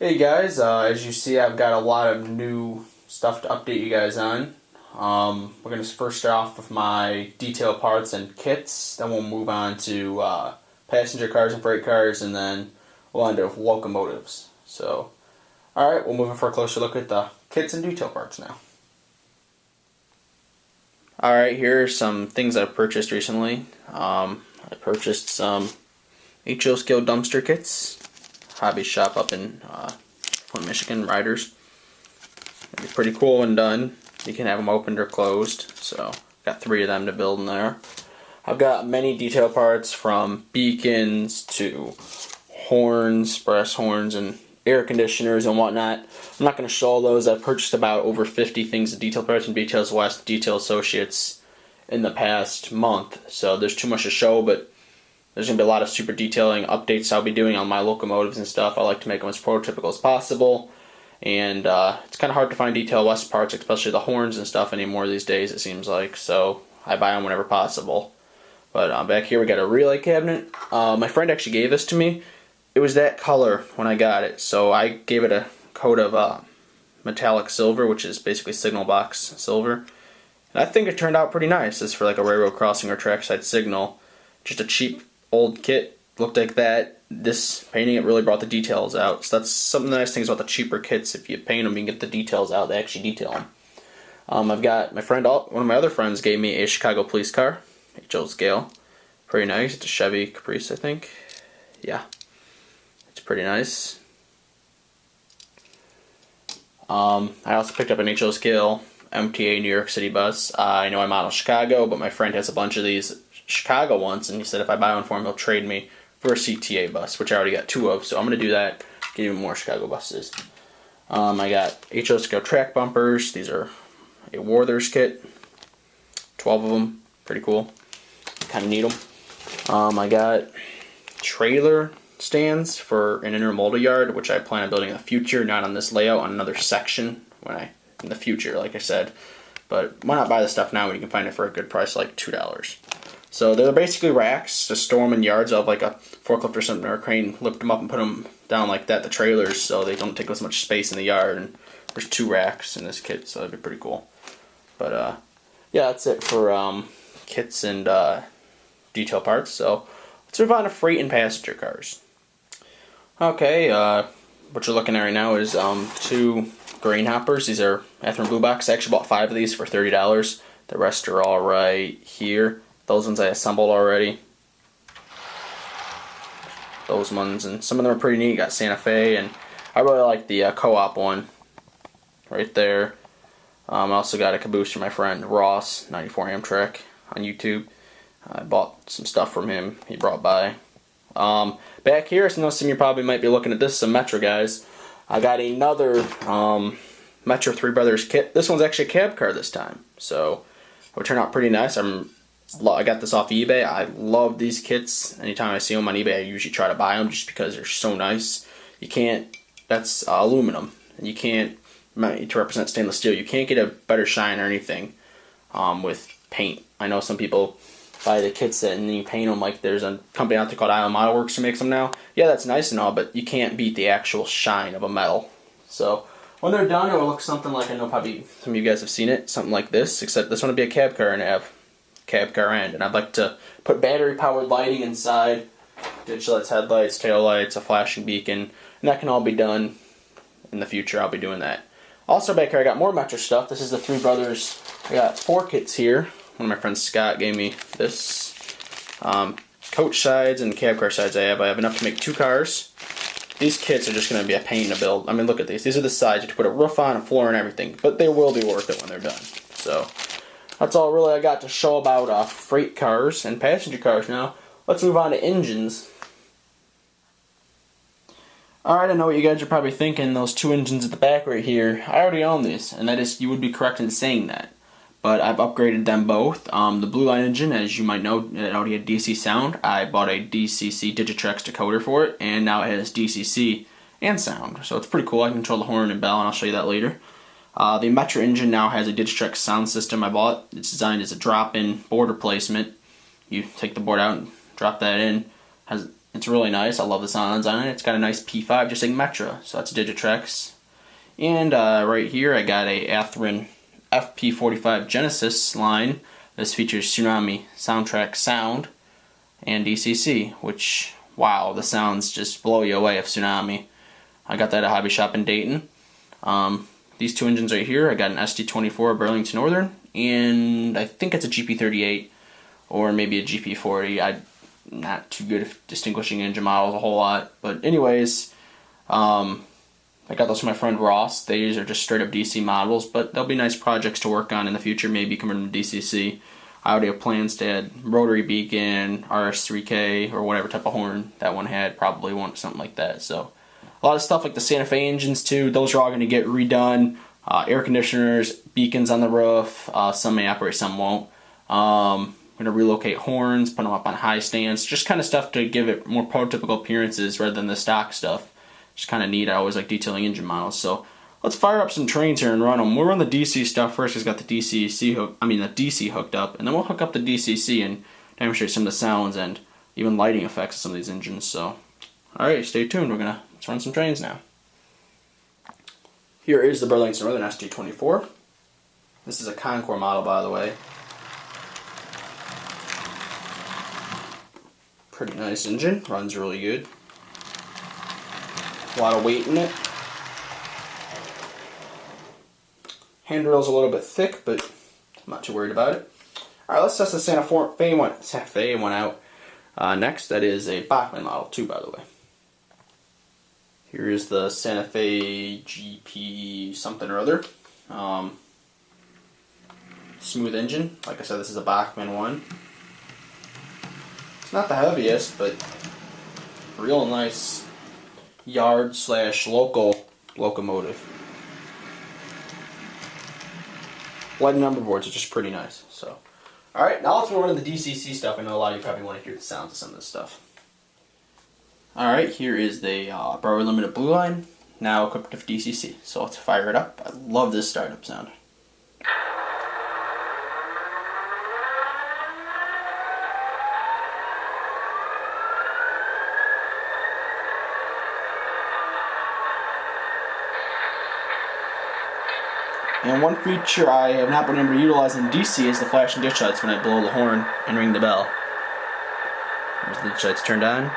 Hey guys, as you see, I've got a lot of new stuff to update you guys on. We're going to first start off with my detail parts and kits, then we'll move on to passenger cars and freight cars, and then we'll end up with locomotives. So, alright, we'll move in for a closer look at the kits and detail parts now. Alright, here are some things I've purchased recently. I purchased some HO scale dumpster kits. Hobby shop up in Flint, Michigan, Riders. It'd be pretty cool when done. You can have them opened or closed. So, got 3 of them to build in there. I've got many detail parts from beacons to horns, brass horns, and air conditioners and whatnot. I'm not going to show all those. I've purchased about over 50 things of detail parts from Details West, Detail Associates in the past month. So there's too much to show, but there's going to be a lot of super detailing updates I'll be doing on my locomotives and stuff. I like to make them as prototypical as possible. And it's kind of hard to find Detail West parts, especially the horns and stuff anymore these days, it seems like. So I buy them whenever possible. But back here we got a relay cabinet. My friend actually gave this to me. It was that color when I got it. So I gave it a coat of metallic silver, which is basically signal box silver. And I think it turned out pretty nice. This is for like a railroad crossing or trackside signal. Just a cheap old kit, looked like that. This painting it really brought the details out. So that's some of the nice things about the cheaper kits. If you paint them, you can get the details out. They actually detail them. I've got my friend, one of my other friends gave me a Chicago police car, HO scale. Pretty nice. It's a Chevy Caprice, I think. Yeah, it's pretty nice. I also picked up an HO scale MTA New York City bus. I know I'm out of Chicago, but my friend has a bunch of these Chicago ones, and he said if I buy one for him, he'll trade me for a CTA bus, which I already got 2 of, so I'm going to do that, get even more Chicago buses. I got HO scale track bumpers. These are a Werther's kit, 12 of them, pretty cool, kind of need them. I got trailer stands for an intermodal yard, which I plan on building in the future, not on this layout, on another section in the future, like I said. But why not buy this stuff now when you can find it for a good price, like $2. So they're basically racks to store them in yards. I'll have like a forklift or something or a crane lift them up and put them down like that, the trailers, so they don't take as much space in the yard. And there's 2 racks in this kit, so that'd be pretty cool. But yeah, that's it for kits and detail parts. So let's move on to freight and passenger cars. Okay, what you're looking at right now is 2 grain hoppers. These are Athearn Blue Box. I actually bought 5 of these for $30. The rest are all right here. Those ones I assembled already. Those ones, and some of them are pretty neat. Got Santa Fe, and I really like the co-op one right there. I also got a caboose from my friend Ross, 94 Amtrak on YouTube. I bought some stuff from him. He brought by. Back here, so some of you probably might be looking at this, some Metro guys. I got another Metro Three Brothers kit. This one's actually a cab car this time, so it would turn out pretty nice. I got this off eBay. I love these kits. Anytime I see them on eBay, I usually try to buy them just because they're so nice. You can't, that's aluminum, and you can't, to represent stainless steel, you can't get a better shine or anything with paint. I know some people buy the kits and then you paint them, like there's a company out there called Island Model Works who makes them now. Yeah, that's nice and all, but you can't beat the actual shine of a metal. So when they're done, it will look something like, I know probably some of you guys have seen it, something like this, except this one would be a cab car and have cab car end. And I'd like to put battery powered lighting inside, ditch lights, headlights, tail lights, a flashing beacon, and that can all be done in the future. I'll be doing that. Also back here I got more Metro stuff. This is the Three Brothers. I got 4 kits here. One of my friends Scott gave me this. Coach sides and cab car sides I have enough to make 2 cars. These kits are just going to be a pain to build. I mean, look at these. These are the sides. You have to put a roof on, a floor, and everything. But they will be worth it when they're done. So that's all really I got to show about freight cars and passenger cars now. Let's move on to engines. Alright, I know what you guys are probably thinking, those 2 engines at the back right here. I already own these, and that is, you would be correct in saying that. But I've upgraded them both. The Blue Line engine, as you might know, it already had DC sound. I bought a DCC Digitrax decoder for it, and now it has DCC and sound. So it's pretty cool. I can control the horn and bell, and I'll show you that later. The Metro engine now has a Digitrax sound system I bought. It's designed as a drop-in board replacement. You take the board out and drop that in. Has It's really nice. I love the sounds on it. It's got a nice P5, just like Metra. So that's Digitrex. And right here I got a Atherin FP45 Genesis line. This features Tsunami soundtrack sound and DCC, which, wow, the sounds just blow you away of Tsunami. I got that at Hobby Shop in Dayton. These two engines right here, I got an SD24 Burlington Northern, and I think it's a GP38 or maybe a GP40. I'm not too good at distinguishing engine models a whole lot, but anyways, I got those from my friend Ross. These are just straight up DC models, but they'll be nice projects to work on in the future, maybe convert them to DCC. I already have plans to add rotary beacon, RS3K, or whatever type of horn that one had. Probably want something like that. So a lot of stuff like the Santa Fe engines too, those are all going to get redone. Air conditioners, beacons on the roof, some may operate, some won't. I'm going to relocate horns, put them up on high stands, just kind of stuff to give it more prototypical appearances rather than the stock stuff. Just kind of neat. I always like detailing engine models. So let's fire up some trains here and run them. We'll run the DC stuff first. It's got the the DC hooked up, and then we'll hook up the DCC and demonstrate some of the sounds and even lighting effects of some of these engines. So, all right, stay tuned. Let's run some trains now. Here is the Burlington Northern SD24. This is a Concours model, by the way. Pretty nice engine. Runs really good. A lot of weight in it. Handrail's a little bit thick, but I'm not too worried about it. Alright, let's test the Santa Fe one out. Next, that is a Bachmann model too, by the way. Here is the Santa Fe GP something or other. Smooth engine. Like I said, this is a Bachmann one. It's not the heaviest, but real nice yard / local locomotive. Light number boards are just pretty nice. So, alright, now let's move on to the DCC stuff. I know a lot of you probably want to hear the sounds of some of this stuff. Alright, here is the Broadway Limited Blue Line, now equipped with DCC. So let's fire it up. I love this startup sound. And one feature I have not been able to utilize in DC is the flashing ditch lights when I blow the horn and ring the bell. There's the ditch lights turned on.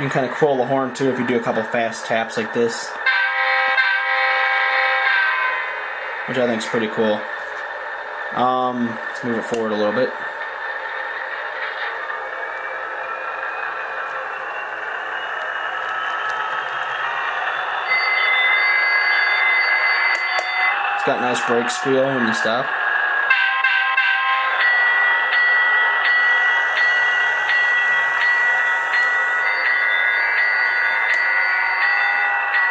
You can kind of curl the horn too if you do a couple fast taps like this, which I think is pretty cool. Let's move it forward a little bit. It's got a nice brake squeal when you stop.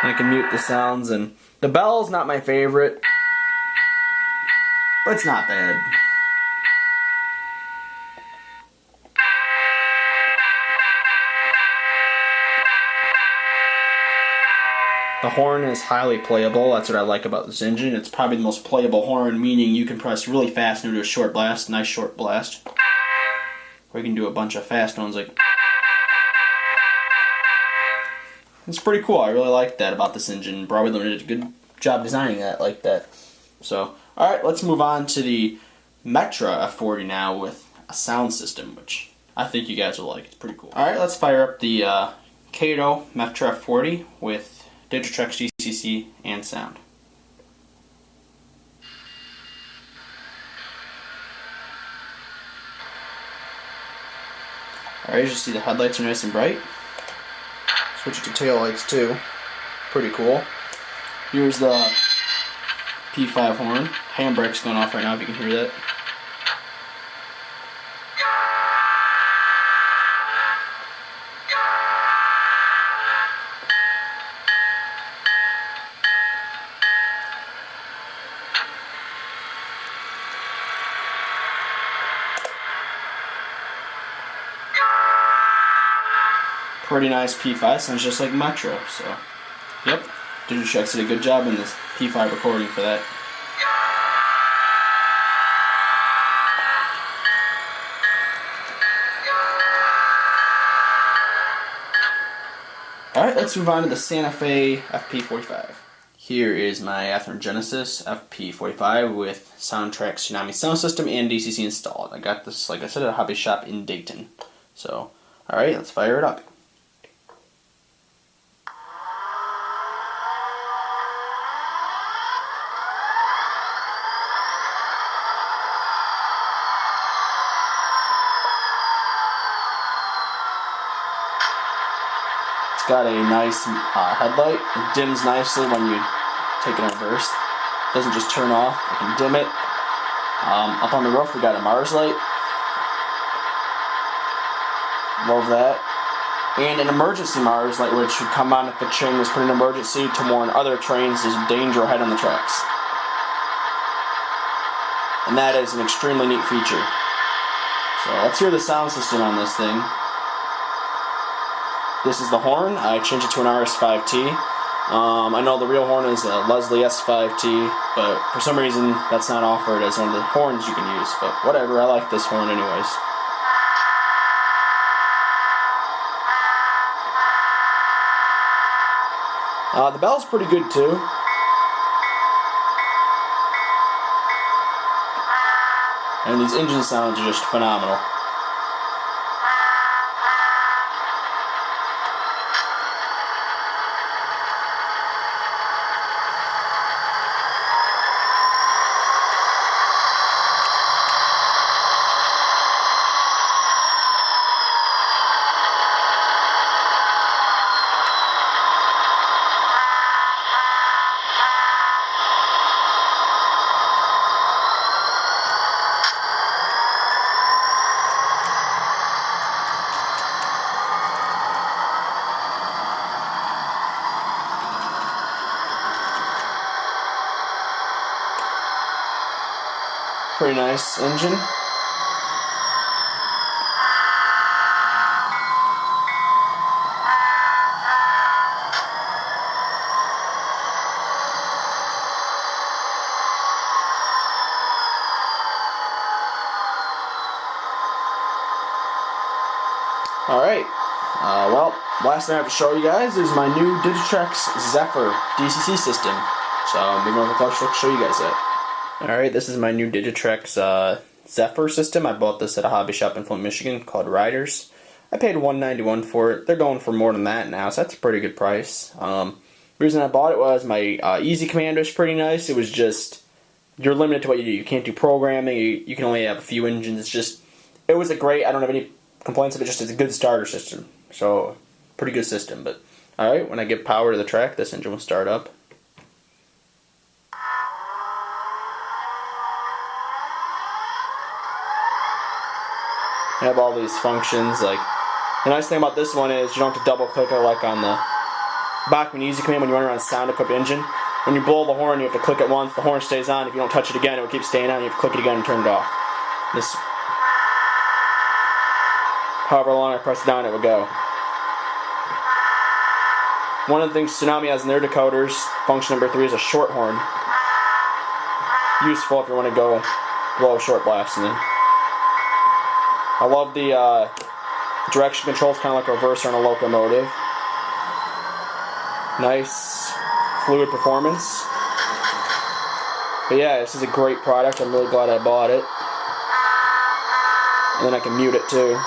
I can mute the sounds, and the bell's not my favorite, but it's not bad. The horn is highly playable. That's what I like about this engine. It's probably the most playable horn, meaning you can press really fast and do a short blast, nice short blast. Or you can do a bunch of fast ones like... It's pretty cool. I really like that about this engine. Broadway Limited did a good job designing that like that. So, alright, let's move on to the Metra F40 now with a sound system, which I think you guys will like. It's pretty cool. Alright, let's fire up the Kato Metra F40 with Digitrex DCC and sound. Alright, as you see, the headlights are nice and bright. Switch it to tail lights too. Pretty cool. Here's the P5 horn. Handbrake's going off right now if you can hear that. Pretty nice P5, sounds just like Metro, so yep, Digitrex did a good job in this P5 recording for that. Alright, let's move on to the Santa Fe FP45. Here is my Athearn Genesis FP45 with Soundtrack Tsunami sound system and DCC installed. I got this, like I said, at a hobby shop in Dayton. So, alright, let's fire it up. It's got a nice headlight. It dims nicely when you take it in reverse. It doesn't just turn off. I can dim it. Up on the roof we got a Mars light. Love that. And an emergency Mars light, which would come on if the train was put in emergency to warn other trains there's danger ahead on the tracks. And that is an extremely neat feature. So let's hear the sound system on this thing. This is the horn. I changed it to an RS5T. I know the real horn is a Leslie S5T, but for some reason that's not offered as one of the horns you can use. But whatever, I like this horn anyways. The bell's pretty good too. And these engine sounds are just phenomenal. Pretty nice engine. Alright, well, last thing I have to show you guys is my new Digitrex Zephyr DCC system. So, moving over closer to show you guys that. Alright, this is my new Digitrex Zephyr system. I bought this at a hobby shop in Flint, Michigan called Riders. I paid $191 for it. They're going for more than that now, so that's a pretty good price. The reason I bought it was my Easy Command was pretty nice. It was just, you're limited to what you do. You can't do programming. You can only have a few engines. It's just, it was a great, I don't have any complaints of it, just it's a good starter system. So, pretty good system. But, alright, when I give power to the track, this engine will start up. I have all these functions. Like, the nice thing about this one is you don't have to double click it like on the Bachmann Easy Command when you run around a sound equipped engine. When you blow the horn, you have to click it once, the horn stays on. If you don't touch it again, it will keep staying on. You have to click it again and turn it off. This, however long I press it down, it will go. One of the things Tsunami has in their decoders, function number 3, is a short horn. Useful if you want to go blow a short blast in it. I love the direction controls, kind of like a reverser on a locomotive. Nice, fluid performance. But yeah, this is a great product. I'm really glad I bought it. And then I can mute it too.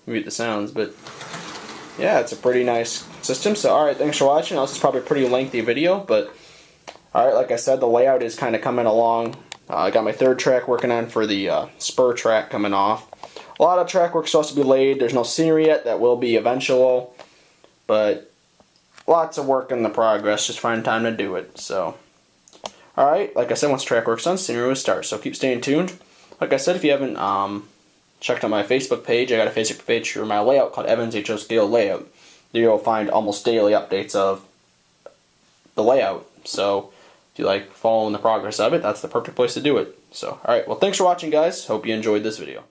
Mute the sounds, but yeah, it's a pretty nice system. So alright, thanks for watching. This is probably a pretty lengthy video, but alright, like I said, the layout is kind of coming along. I got my third track working on for the spur track coming off. A lot of track work supposed to be laid. There's no scenery yet. That will be eventual. But lots of work in the progress. Just find time to do it. So, alright. Like I said, once track work's done, scenery will start. So keep staying tuned. Like I said, if you haven't checked out my Facebook page, I got a Facebook page for my layout called Evans HO Scale Layout. There you'll find almost daily updates of the layout. So if you like following the progress of it, that's the perfect place to do it. So, alright. Well, thanks for watching, guys. Hope you enjoyed this video.